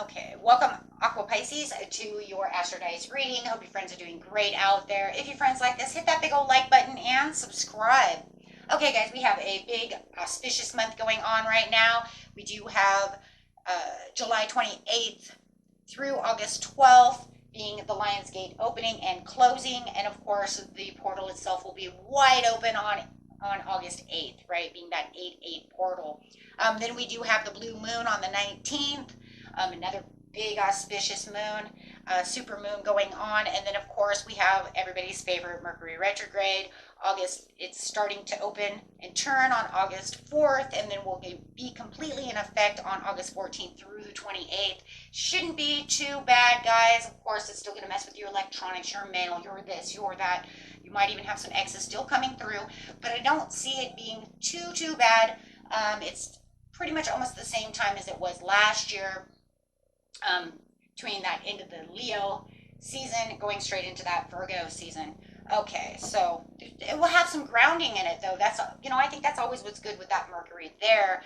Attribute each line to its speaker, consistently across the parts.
Speaker 1: Okay, welcome Aqua Pisces to your Astro Dice reading. Hope your friends are doing great out there. If your friends like this, hit that big old like button and subscribe. Okay, guys, we have a big auspicious month going on right now. We do have July 28th through August 12th being the Lionsgate opening and closing, and of course the portal itself will be wide open on August 8th, right, being that 8/8 portal. Then we do have the blue moon on the 19th, another big auspicious moon, super moon going on, and then of course we have everybody's favorite Mercury retrograde. August, it's starting to open and turn on August 4th, and then will be completely in effect on August 14th through the 28th. Shouldn't be too bad, guys. Of course, it's still going to mess with your electronics, your mail, your this, your that. You might even have some X's still coming through, but I don't see it being too bad. It's pretty much almost the same time as it was last year, between that end of the Leo season going straight into that Virgo season. Okay, so it will have some grounding in it, though. That's, I think that's always what's good with that Mercury there,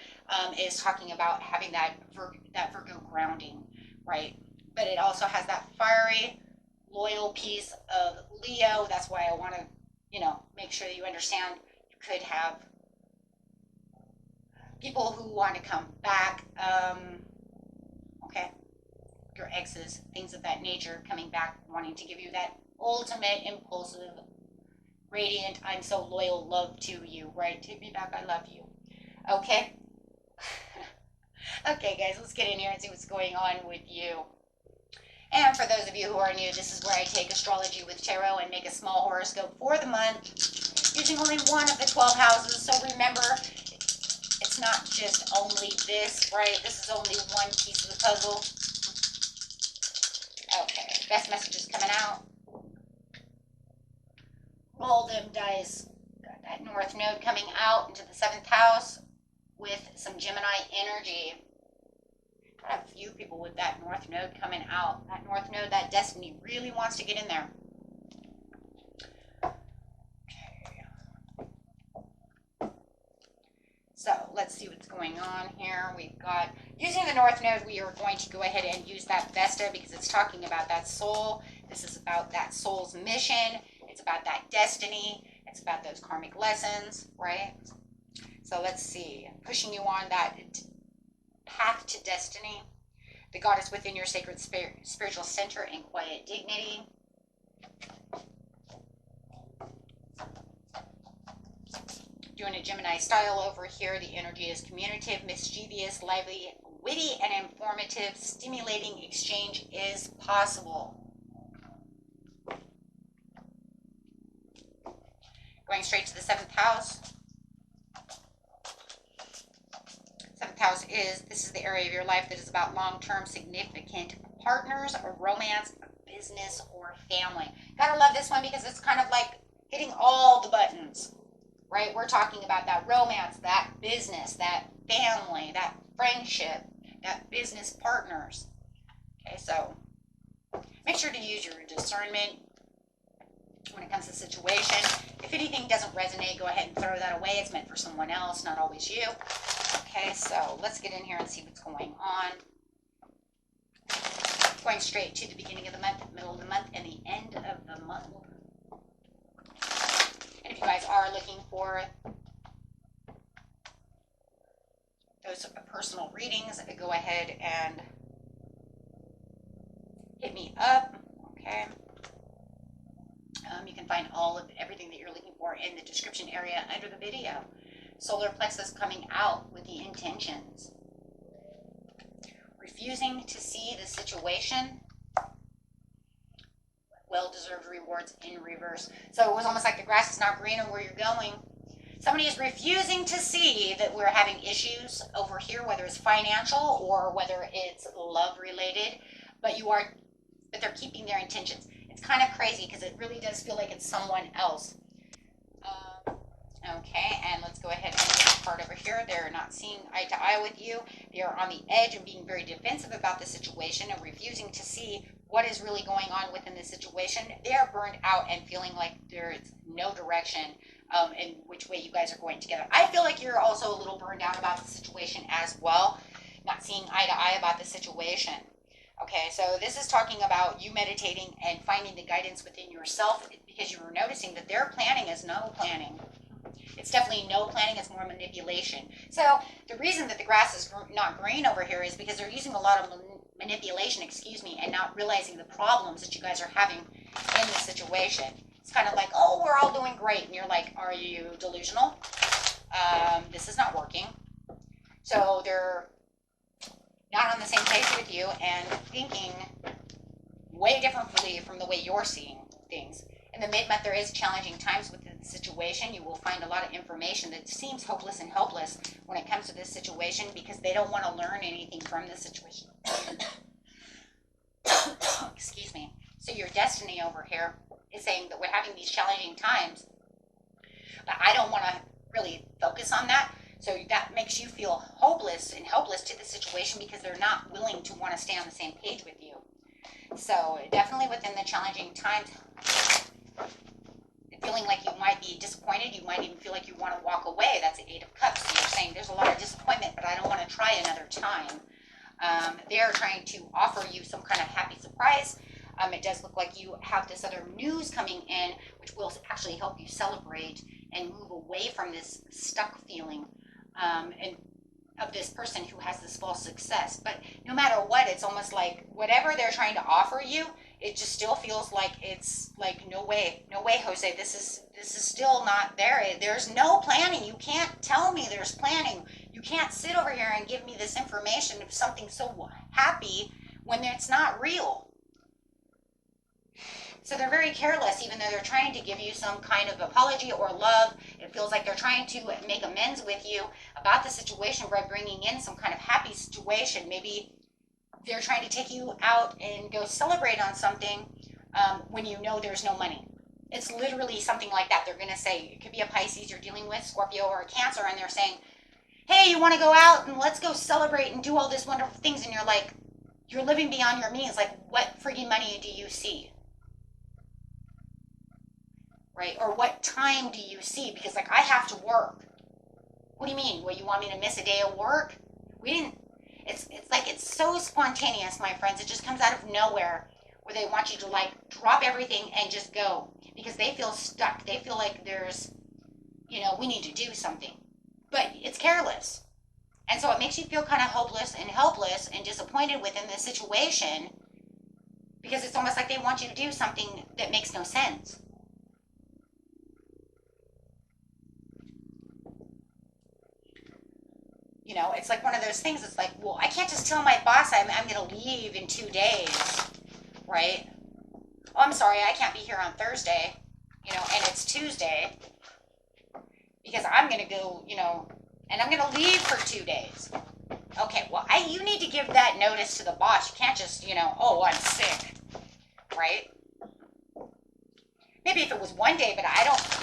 Speaker 1: is talking about having that Virgo grounding, right? But it also has that fiery, loyal piece of Leo. That's why I want to, make sure that you understand you could have people who want to come back, okay, your exes, things of that nature, coming back, wanting to give you that ultimate, impulsive, radiant, I'm so loyal love to you, right? Take me back, I love you. Okay? Okay, guys, let's get in here and see what's going on with you. And for those of you who are new, this is where I take astrology with tarot and make a small horoscope for the month, using only one of the 12 houses. So remember, it's not just only this, right? This is only one piece of the puzzle. Okay, best messages coming out. Roll them dice. Got that North Node coming out into the 7th house with some Gemini energy. Got a few people with that North Node coming out. That North Node, that destiny really wants to get in there. So let's see what's going on here. We've got, using the North Node, we are going to go ahead and use that Vesta because it's talking about that soul. This is about that soul's mission. It's about that destiny. It's about those karmic lessons, right? So let's see. Pushing you on that path to destiny. The goddess within your sacred spiritual center and quiet dignity. Doing a Gemini style over here. The energy is communicative, mischievous, lively, witty, and informative. Stimulating exchange is possible. Going straight to the 7th house. 7th house this is the area of your life that is about long-term significant partners, or romance, business, or family. Gotta love this one because it's kind of like hitting all the buttons. Right, we're talking about that romance, that business, that family, that friendship, that business partners. Okay, so make sure to use your discernment when it comes to the situation. If anything doesn't resonate, go ahead and throw that away. It's meant for someone else, not always you. Okay, so let's get in here and see what's going on. Going straight to the beginning of the month, middle of the month, and the end of the month. And if you guys are looking for those personal readings, go ahead and hit me up, okay? You can find all of everything that you're looking for in the description area under the video. Solar plexus coming out with the intentions. Refusing to see the situation. Well-deserved rewards in reverse. So it was almost like the grass is not greener where you're going. Somebody is refusing to see that we're having issues over here, whether it's financial or whether it's love related, but they're keeping their intentions. It's kind of crazy because it really does feel like it's someone else. Okay, and let's go ahead and get this part over here. They're not seeing eye to eye with you. They are on the edge and being very defensive about the situation and refusing to see what is really going on within the situation. They are burned out and feeling like there's no direction in which way you guys are going together. I feel like you're also a little burned out about the situation as well, not seeing eye to eye about the situation. Okay, so this is talking about you meditating and finding the guidance within yourself because you were noticing that their planning is no planning. It's definitely no planning, it's more manipulation. So the reason that the grass is not green over here is because they're using a lot of manipulation, and not realizing the problems that you guys are having in this situation. It's kind of like, oh, we're all doing great. And you're like, are you delusional? This is not working. So they're not on the same page with you and thinking way differently from the way you're seeing things. In the mid-month, there is challenging times within the situation. You will find a lot of information that seems hopeless and helpless when it comes to this situation because they don't want to learn anything from this situation. Excuse me. So your destiny over here is saying that we're having these challenging times, but I don't want to really focus on that. So that makes you feel hopeless and helpless to the situation because they're not willing to want to stay on the same page with you. So definitely within the challenging times, feeling like you might be disappointed, you might even feel like you want to walk away. That's the Eight of Cups. So you're saying there's a lot of disappointment, but I don't want to try another time. They're trying to offer you some kind of happy surprise. It does look like you have this other news coming in, which will actually help you celebrate and move away from this stuck feeling and of this person who has this false success. But no matter what, it's almost like whatever they're trying to offer you, it just still feels like it's like no way, Jose. This is still not there. There's no planning. You can't tell me there's planning. You can't sit over here and give me this information of something so happy when it's not real. So they're very careless, even though they're trying to give you some kind of apology or love. It feels like they're trying to make amends with you about the situation by bringing in some kind of happy situation. Maybe they're trying to take you out and go celebrate on something when you know there's no money. It's literally something like that. They're going to say, it could be a Pisces you're dealing with, Scorpio, or a Cancer, and they're saying, hey, you want to go out and let's go celebrate and do all these wonderful things. And you're like, you're living beyond your means. Like, what friggin' money do you see? Right? Or what time do you see? Because like I have to work. What do you mean? Well, you want me to miss a day of work? We didn't. It's like it's so spontaneous, my friends. It just comes out of nowhere where they want you to like drop everything and just go because they feel stuck. They feel like there's, we need to do something, but it's careless. And so it makes you feel kind of hopeless and helpless and disappointed within the situation because it's almost like they want you to do something that makes no sense. It's like one of those things. It's like, well, I can't just tell my boss I'm going to leave in 2 days, right? Oh, I'm sorry, I can't be here on Thursday, and it's Tuesday because I'm going to go, and I'm going to leave for 2 days. Okay, well, you need to give that notice to the boss. You can't just, oh, I'm sick, right? Maybe if it was 1 day, but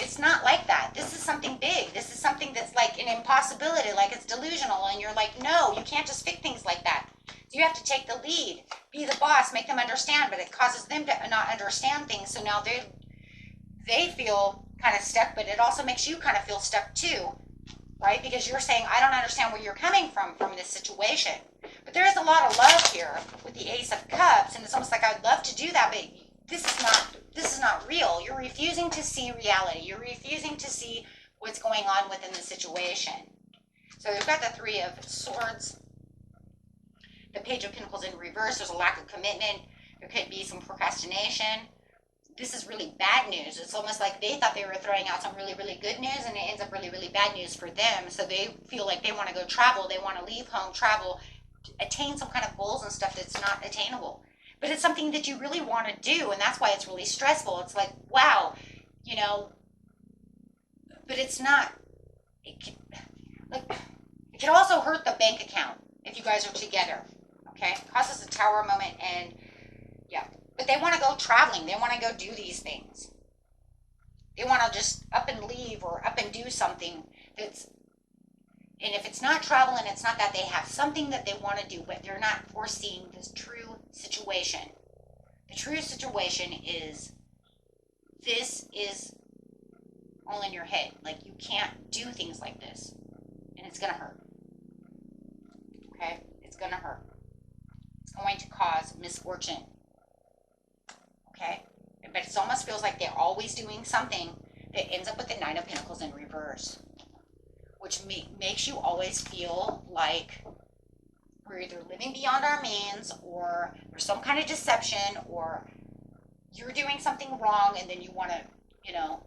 Speaker 1: it's not like that. This is something big. This is something that's like an impossibility, like it's delusional. And you're like, no, you can't just fix things like that. So you have to take the lead, be the boss, make them understand, but it causes them to not understand things. So now they feel kind of stuck, but it also makes you kind of feel stuck too, right? Because you're saying, I don't understand where you're coming from this situation. But there is a lot of love here with the Ace of Cups, and it's almost like I'd love to do that, but this is not real. You're refusing to see reality. You're refusing to see what's going on within the situation. So we've got the Three of Swords, the Page of Pentacles in reverse. There's a lack of commitment. There could be some procrastination. This is really bad news. It's almost like they thought they were throwing out some really, really good news, and it ends up really, really bad news for them. So they feel like they want to go travel. They want to leave home, travel, attain some kind of goals and stuff that's not attainable. But it's something that you really want to do, and that's why it's really stressful. It's like, wow, but it's not. It can also hurt the bank account if you guys are together, okay? It causes a Tower moment, and yeah. But they want to go traveling. They want to go do these things. They want to just up and leave or up and do something and if it's not travel and it's not that, they have something that they want to do, but they're not foreseeing this true situation. The true situation is this is all in your head. Like, you can't do things like this. And it's going to hurt. Okay? It's going to hurt. It's going to cause misfortune. Okay? But it almost feels like they're always doing something that ends up with the Nine of Pentacles in reverse, which makes you always feel like we're either living beyond our means, or there's some kind of deception, or you're doing something wrong and then you want to, you know,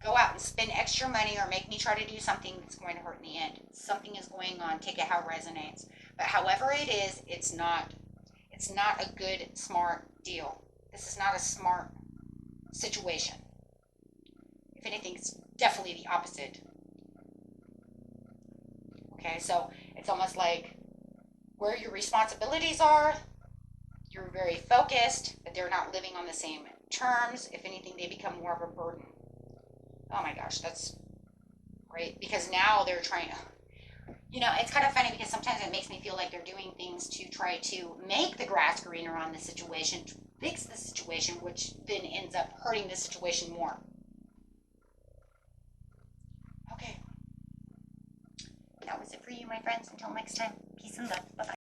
Speaker 1: go out and spend extra money or make me try to do something that's going to hurt in the end. Something is going on. Take it how it resonates. But however it is, it's not a good, smart deal. This is not a smart situation. If anything, it's definitely the opposite. Okay, so it's almost like where your responsibilities are, you're very focused, but they're not living on the same terms. If anything, they become more of a burden. Oh my gosh, that's great. Because now they're trying to, you know, it's kind of funny because sometimes it makes me feel like they're doing things to try to make the grass greener on the situation, to fix the situation, which then ends up hurting the situation more. Okay. That was it for you, my friends. Until next time, peace and love. Bye-bye.